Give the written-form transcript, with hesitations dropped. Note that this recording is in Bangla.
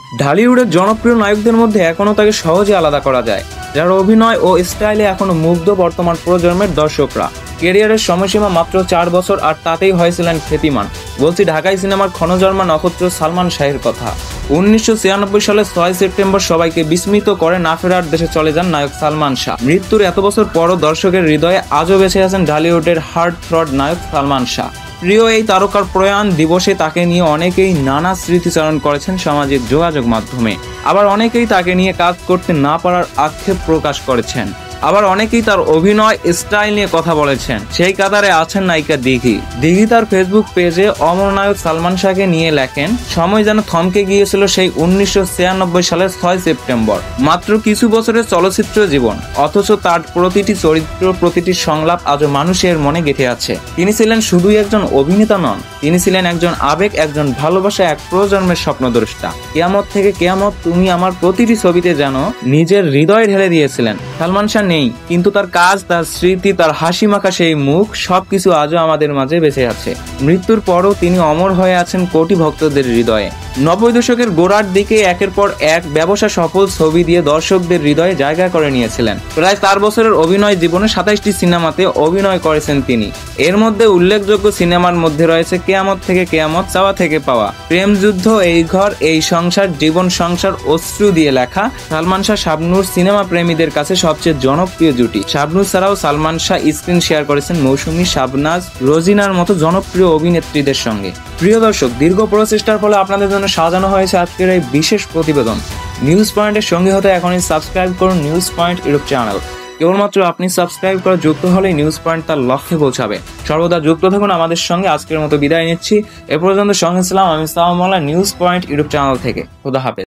ঢালিউডের জনপ্রিয় নায়কদের মধ্যে এখনও তাকে সহজে আলাদা করা যায়, যার অভিনয় ও স্টাইলে এখনো মুগ্ধ বর্তমান প্রজন্মের দর্শকরা। ক্যারিয়ারের সময়সীমা মাত্র 4 বছর, আর তাতেই হয়েছিলেন খ্যাতিমান। বলছি ঢাকাই সিনেমার ক্ষণজন্মা নক্ষত্র সালমান শাহের কথা। 1996 সালের 6 সেপ্টেম্বর সবাইকে বিস্মিত করে না ফেরার দেশে চলে যান নায়ক সালমান শাহ। মৃত্যুর এত বছর পরও দর্শকের হৃদয়ে আজও বেঁচে আছেন ঢালিউডের হার্ট থ্রড নায়ক সালমান শাহ। প্রিয় এই তারকার প্রয়াণ দিবসে তাকে নিয়ে অনেকেই নানা স্মৃতিচারণ করেছেন সামাজিক যোগাযোগ মাধ্যমে। আবার অনেকেই তাকে নিয়ে কাজ করতে না পারার আক্ষেপ প্রকাশ করেছেন। আবার অনেকেই তার অভিনয় স্টাইল নিয়ে কথা বলেছেন। সেই কাতারে আছেন নায়িকা দিঘি। দিঘি তার ফেসবুক পেজে অমর নায়ক সালমান শাহকে নিয়ে লেখেন, সময় যেন থমকে গিয়েছিল সেই 1996 সালের 6 সেপ্টেম্বর। মাত্র কিছু বছরের চলচ্চিত্র জীবন, অথচ তার প্রতিটি চরিত্র, প্রতিটি সংলাপ আজও মানুষের মনে গেঁথে আছে। তিনি ছিলেন শুধুই একজন অভিনেতা নন, তিনি ছিলেন একজন আবেগ, একজন ভালোবাসা, এক প্রজন্মের স্বপ্নদ্রষ্টা। কিয়ামত থেকে কিয়ামত তুমি আমার প্রতিটি ছবিতে যেন নিজের হৃদয় ঢেলে দিয়েছিলেন। সালমান শাহ নেই, কিন্তু তার কাজ, তার স্মৃতি, তার হাসি মাখা সেই মুখ, সবকিছু আজও আমাদের মাঝে বেঁচে আছে। মৃত্যুর পরও তিনি অমর হয়ে আছেন কোটি ভক্তদের হৃদয়ে। 90 দশকের গোড়ার দিকে একের পর এক ব্যবসা সফল ছবি দিয়ে দর্শকদের হৃদয়ে জায়গা করে নিয়েছিলেন। প্রায় 4 বছরের অভিনয় জীবনে 27টি সিনেমাতে অভিনয় করেছেন তিনি। এর মধ্যে উল্লেখযোগ্য সিনেমার মধ্যে রয়েছে কিয়ামত থেকে কিয়ামত, চাওয়া থেকে পাওয়া, প্রেম যুদ্ধ, এই ঘর, এই সংসার, জীবন সংসার, অশ্রু দিয়ে লেখা। সালমান শাহ শাবনূর সিনেমা প্রেমীদের কাছে সবচেয়ে জনপ্রিয় জুটি। শাবনূর ছাড়াও সালমান শাহ স্ক্রিন শেয়ার করেছেন মৌসুমী, শাবনাজ, রোজিনার মতো জনপ্রিয় অভিনেত্রীদের সঙ্গে। প্রিয় দর্শক, দীর্ঘ প্রচেষ্টার ফলে আপনাদের জন্য সাজানো হয়েছে আজকের এই বিশেষ প্রতিবেদন। নিউজ পয়েন্টের সঙ্গে হতে এখনই সাবস্ক্রাইব করুন নিউজ পয়েন্ট ইউটিউব চ্যানেল। কেবলমাত্র আপনি সাবস্ক্রাইব করে যুক্ত হলেই নিউজ পয়েন্ট তার লক্ষ্যে পৌঁছাবে। সর্বদা যুক্ত থাকুন আমাদের সঙ্গে। আজকের মতো বিদায় নিচ্ছি। এ পর্যন্ত সঙ্গে ছিলাম আমি সালাম নিউজ পয়েন্ট ইউটিউব চ্যানেল থেকে। খোদা হাফেজ।